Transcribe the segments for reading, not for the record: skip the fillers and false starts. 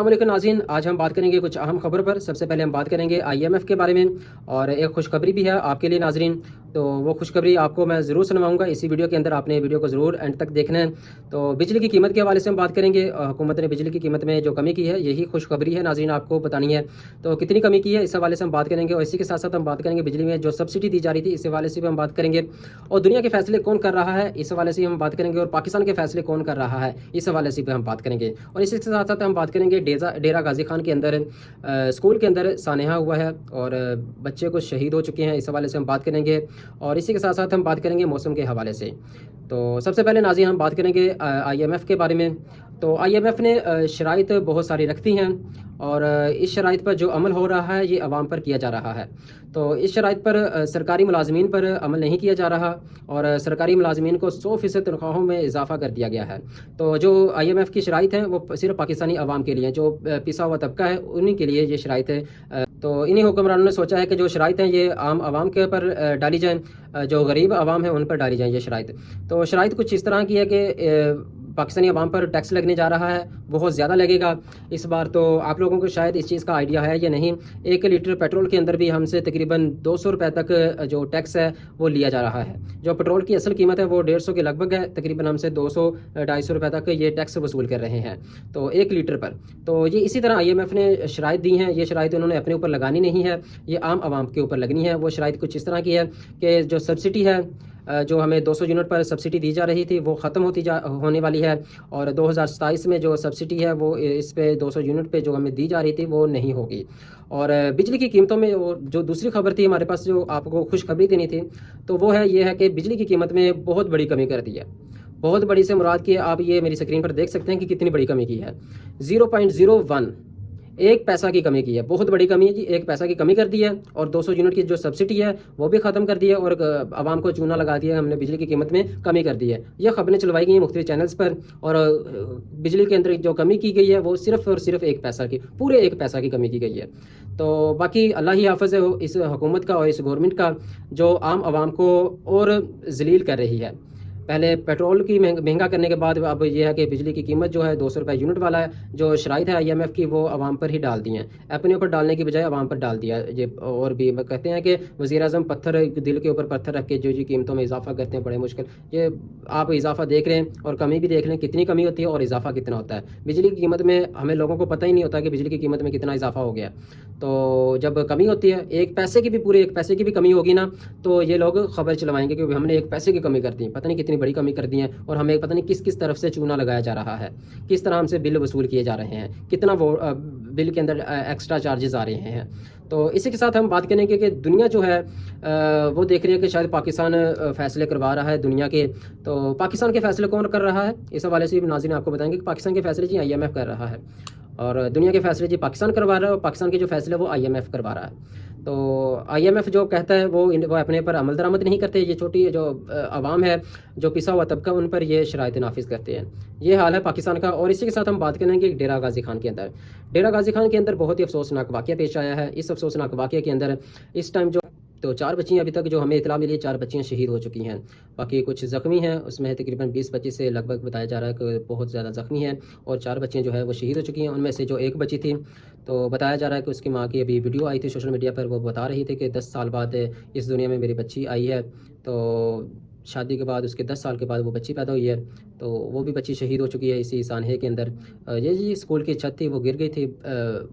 السلام علیکم ناظرین، آج ہم بات کریں گے کچھ اہم خبروں پر۔ سب سے پہلے ہم بات کریں گے IMF کے بارے میں، اور ایک خوشخبری بھی ہے آپ کے لیے ناظرین، تو وہ خوشخبری آپ کو میں ضرور سنواؤں گا اسی ویڈیو کے اندر۔ آپ نے ویڈیو کو ضرور اینڈ تک دیکھنا ہے۔ تو بجلی کی قیمت کے حوالے سے ہم بات کریں گے۔ حکومت نے بجلی کی قیمت میں جو کمی کی ہے، یہی خوشخبری ہے ناظرین، آپ کو بتانی ہے۔ تو کتنی کمی کی ہے اس حوالے سے ہم بات کریں گے، اور اسی کے ساتھ ساتھ ہم بات کریں گے بجلی میں جو سبسڈی دی جا رہی تھی اس حوالے سے بھی ہم بات کریں گے، اور دنیا کے فیصلے کون کر رہا ہے اس حوالے سے ہم بات کریں گے، اور پاکستان کے فیصلے کون کر رہا ہے اس حوالے سے بھی ہم بات کریں گے۔ اور اسی کے ساتھ ساتھ ہم بات کریں گے ڈیرہ غازی خان کے اندر اسکول کے اندر سانحہ ہوا ہے اور بچے کچھ شہید ہو چکے ہیں، اس حوالے سے ہم بات کریں گے۔ اور اسی کے ساتھ ساتھ ہم بات کریں گے موسم کے حوالے سے۔ تو سب سے پہلے ناظرین ہم بات کریں گے IMF کے بارے میں۔ تو IMF نے شرائط بہت ساری رکھتی ہیں، اور اس شرائط پر جو عمل ہو رہا ہے یہ عوام پر کیا جا رہا ہے۔ تو اس شرائط پر سرکاری ملازمین پر عمل نہیں کیا جا رہا، اور سرکاری ملازمین کو 100% تنخواہوں میں اضافہ کر دیا گیا ہے۔ تو جو IMF کی شرائط ہیں وہ صرف پاکستانی عوام کے لیے، جو پسا ہوا طبقہ ہے انہی کے لیے یہ شرائط ہے۔ تو انہی حکمرانوں نے سوچا ہے کہ جو شرائط ہیں یہ عام عوام کے اوپر ڈالی جائیں، جو غریب عوام ہیں ان پر ڈالی جائیں یہ شرائط۔ تو شرائط کچھ اس طرح کی ہے کہ پاکستانی عوام پر ٹیکس لگنے جا رہا ہے، بہت زیادہ لگے گا اس بار۔ تو آپ لوگوں کو شاید اس چیز کا آئیڈیا ہے یا نہیں، 1 لیٹر پیٹرول کے اندر بھی ہم سے تقریباً 200 روپے تک جو ٹیکس ہے وہ لیا جا رہا ہے۔ جو پیٹرول کی اصل قیمت ہے وہ 150 کے لگ بھگ ہے، تقریباً ہم سے 200-250 روپے تک یہ ٹیکس وصول کر رہے ہیں، تو 1 لیٹر پر۔ تو یہ اسی طرح IMF نے شرائط دی ہیں، یہ شرائط انہوں نے اپنے اوپر لگانی نہیں ہے، یہ عام عوام کے اوپر لگنی ہے۔ وہ شرائط کچھ اس طرح کی ہے کہ جو سبسڈی ہے، جو ہمیں 200 یونٹ پر سبسڈی دی جا رہی تھی وہ ختم ہونے والی ہے، اور 2027 میں جو سبسڈی ہے وہ اس پہ 200 یونٹ پہ جو ہمیں دی جا رہی تھی وہ نہیں ہوگی۔ اور بجلی کی قیمتوں میں جو دوسری خبر تھی ہمارے پاس جو آپ کو خوشخبری دینی تھی، تو وہ ہے یہ ہے کہ بجلی کی قیمت میں بہت بڑی کمی کر دی ہے۔ بہت بڑی سے مراد کی آپ یہ میری اسکرین پر دیکھ سکتے ہیں کہ کتنی بڑی کمی کی ہے۔ 0.01 1 پیسہ کی کمی کی ہے، بہت بڑی کمی ہے جی، 1 پیسہ کی کمی کر دی ہے، اور 200 یونٹ کی جو سبسڈی ہے وہ بھی ختم کر دی ہے، اور عوام کو چونا لگا دیا ہے، ہم نے بجلی کی قیمت میں کمی کر دی ہے۔ یہ خبریں چلوائی گئی ہیں مختلف چینلز پر، اور بجلی کے اندر جو کمی کی گئی ہے وہ صرف اور صرف 1 پیسہ کی، پورے 1 پیسہ کی کمی کی گئی ہے۔ تو باقی اللہ ہی حافظ ہے اس حکومت کا اور اس گورنمنٹ کا، جو عام عوام کو اور ذلیل کر رہی ہے۔ پہلے پیٹرول کی مہنگا کرنے کے بعد اب یہ ہے کہ بجلی کی قیمت جو ہے 200 روپے یونٹ والا ہے، جو شرائط ہے IMF کی وہ عوام پر ہی ڈال دی ہیں، اپنے اوپر ڈالنے کی بجائے عوام پر ڈال دیا یہ۔ اور بھی کہتے ہیں کہ وزیر اعظم پتھر دل کے اوپر پتھر رکھ کے جو قیمتوں میں اضافہ کرتے ہیں، بڑے مشکل۔ یہ آپ اضافہ دیکھ رہے ہیں اور کمی بھی دیکھ رہے ہیں، کتنی کمی ہوتی ہے اور اضافہ کتنا ہوتا ہے بجلی کی قیمت میں۔ ہمیں لوگوں کو پتہ ہی نہیں ہوتا کہ بجلی کی قیمت میں کتنا اضافہ ہو گیا۔ تو جب کمی ہوتی ہے 1 پیسے کی بھی، پورے 1 پیسے کی بھی کمی ہوگی نا، تو یہ لوگ خبر چلوائیں گے کہ ہم نے 1 پیسے کی کمی کر دی، پتہ نہیں کتنی بڑی کمی کر دی ہے، اور ہمیں پتہ نہیں کس طرف سے چونا لگایا جا رہا ہے، کس طرح ہم سے بل وصول کیے جا رہے ہیں، کتنا وہ بل کے اندر ایکسٹرا چارجز آ رہے ہیں۔ تو اسی کے ساتھ ہم بات کریں گے کہ دنیا جو ہے وہ دیکھ رہی ہے کہ شاید پاکستان فیصلے کروا رہا ہے دنیا کے۔ تو پاکستان کے فیصلے کون کر رہا ہے اس حوالے سے بھی ناظرین آپ کو بتائیں گے کہ پاکستان کے فیصلے جی IMF کر رہا ہے، اور دنیا کے فیصلے جی پاکستان کروا رہا ہے، اور پاکستان کے جو فیصلے وہ IMF کروا رہا ہے۔ تو IMF جو کہتا ہے وہ اپنے پر عمل درآمد نہیں کرتے، یہ چھوٹی جو عوام ہے، جو پسا ہوا طبقہ، ان پر یہ شرائط نافذ کرتے ہیں۔ یہ حال ہے پاکستان کا۔ اور اسی کے ساتھ ہم بات کریں گے ڈیرہ غازی خان کے اندر۔ ڈیرہ غازی خان کے اندر بہت ہی افسوسناک واقعہ پیش آیا ہے۔ اس افسوسناک واقعے کے اندر اس ٹائم جو 4 بچیاں ابھی تک جو ہمیں اطلاع ملی ہے، 4 بچیاں شہید ہو چکی ہیں، باقی کچھ زخمی ہیں، اس میں تقریباً 20-25 سے لگ بھگ بتایا جا رہا ہے کہ بہت زیادہ زخمی ہیں، اور 4 بچیاں جو ہے وہ شہید ہو چکی ہیں۔ ان میں سے جو 1 بچی تھی، تو بتایا جا رہا ہے کہ اس کی ماں کی ابھی ویڈیو آئی تھی سوشل میڈیا پر، وہ بتا رہی تھی کہ 10 سال بعد اس دنیا میں میری بچی آئی ہے۔ تو شادی کے بعد اس کے 10 سال کے بعد وہ بچی پیدا ہوئی ہے، تو وہ بھی بچی شہید ہو چکی ہے اسی سانحے کے اندر۔ یہ جی اسکول کی چھت تھی وہ گر گئی تھی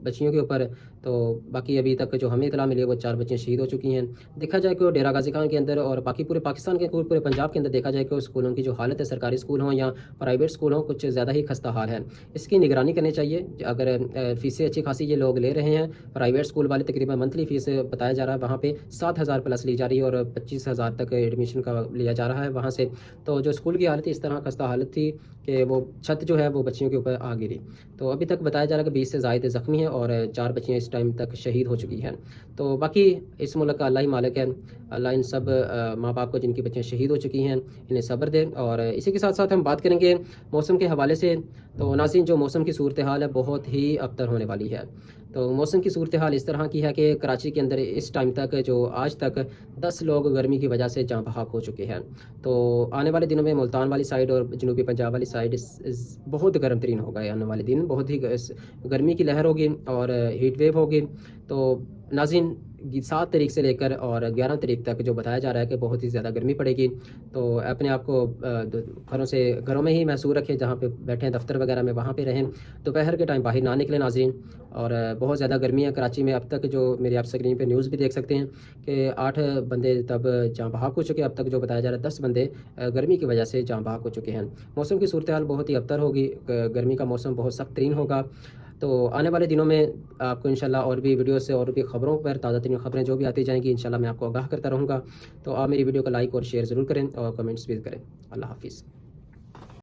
بچیوں کے اوپر۔ تو باقی ابھی تک جو ہمیں اطلاع ملی ہے وہ 4 بچیاں شہید ہو چکی ہیں۔ دیکھا جائے کہ ڈیرہ غازی خان کے اندر اور باقی پورے پاکستان کے پورے پنجاب کے اندر دیکھا جائے کہ اسکولوں کی جو حالت ہے، سرکاری اسکول ہوں یا پرائیویٹ اسکول ہوں، کچھ زیادہ ہی خستہ حال ہے۔ اس کی نگرانی کرنی چاہیے۔ اگر فیسیں اچھی خاصی یہ لوگ لے رہے ہیں، پرائیویٹ اسکول والے تقریباً منتھلی فیس بتایا جا رہا ہے وہاں پہ 7,000 پلس لی جا رہی ہے، اور 25,000 تک ایڈمیشن کا لیا جا رہا ہے وہاں سے۔ تو جو اسکول کی حالت اس طرح خستہ حالت تھی کہ وہ چھت جو ہے وہ بچیوں کے اوپر آ گری۔ تو ابھی تک بتایا جا رہا ہے کہ 20 سے زائد زخمی ہیں، اور 4 بچیاں اس ٹائم تک شہید ہو چکی ہیں۔ تو باقی اس ملک کا اللہ ہی مالک ہے، اللہ ان سب ماں باپ کو جن کی بچیاں شہید ہو چکی ہیں انہیں صبر دے۔ اور اسی کے ساتھ ساتھ ہم بات کریں گے موسم کے حوالے سے۔ تو ناظرین جو موسم کی صورتحال ہے بہت ہی ابتر ہونے والی ہے۔ تو موسم کی صورتحال اس طرح کی ہے کہ کراچی کے اندر اس ٹائم تک جو آج تک 10 لوگ گرمی کی وجہ سے جاں بحق ہو چکے ہیں۔ تو آنے والے دنوں میں ملتان والی سائڈ اور جنوبی پنجاب والی سائڈ بہت گرم ترین ہوگا۔ آنے والے دن بہت ہی گرمی کی لہر ہوگی اور ہیٹ ویو ہوگی۔ تو ناظرین 7 تاریخ سے لے کر اور 11 تاریخ تک جو بتایا جا رہا ہے کہ بہت ہی زیادہ گرمی پڑے گی، تو اپنے آپ کو گھروں میں ہی محصور رکھیں، جہاں پہ بیٹھیں دفتر وغیرہ میں وہاں پہ رہیں، دوپہر کے ٹائم باہر نہ نکلیں ناظرین۔ اور بہت زیادہ گرمی ہے کراچی میں اب تک، جو میری آپ اسکرین پہ نیوز بھی دیکھ سکتے ہیں کہ 8 بندے تب جاں بحق ہو چکے، اب تک جو بتایا جا رہا ہے 10 بندے گرمی کی وجہ سے جاں بحق ہو چکے ہیں۔ موسم کی صورتحال بہت ہی ابتر ہوگی، گرمی کا موسم بہت سخت ترین ہوگا۔ تو آنے والے دنوں میں آپ کو انشاءاللہ اور بھی ویڈیو سے اور بھی خبروں پر تازہ ترین خبریں جو بھی آتی جائیں گی انشاءاللہ میں آپ کو آگاہ کرتا رہوں گا۔ تو آپ میری ویڈیو کو لائک اور شیئر ضرور کریں اور کمنٹس بھی کریں۔ اللہ حافظ۔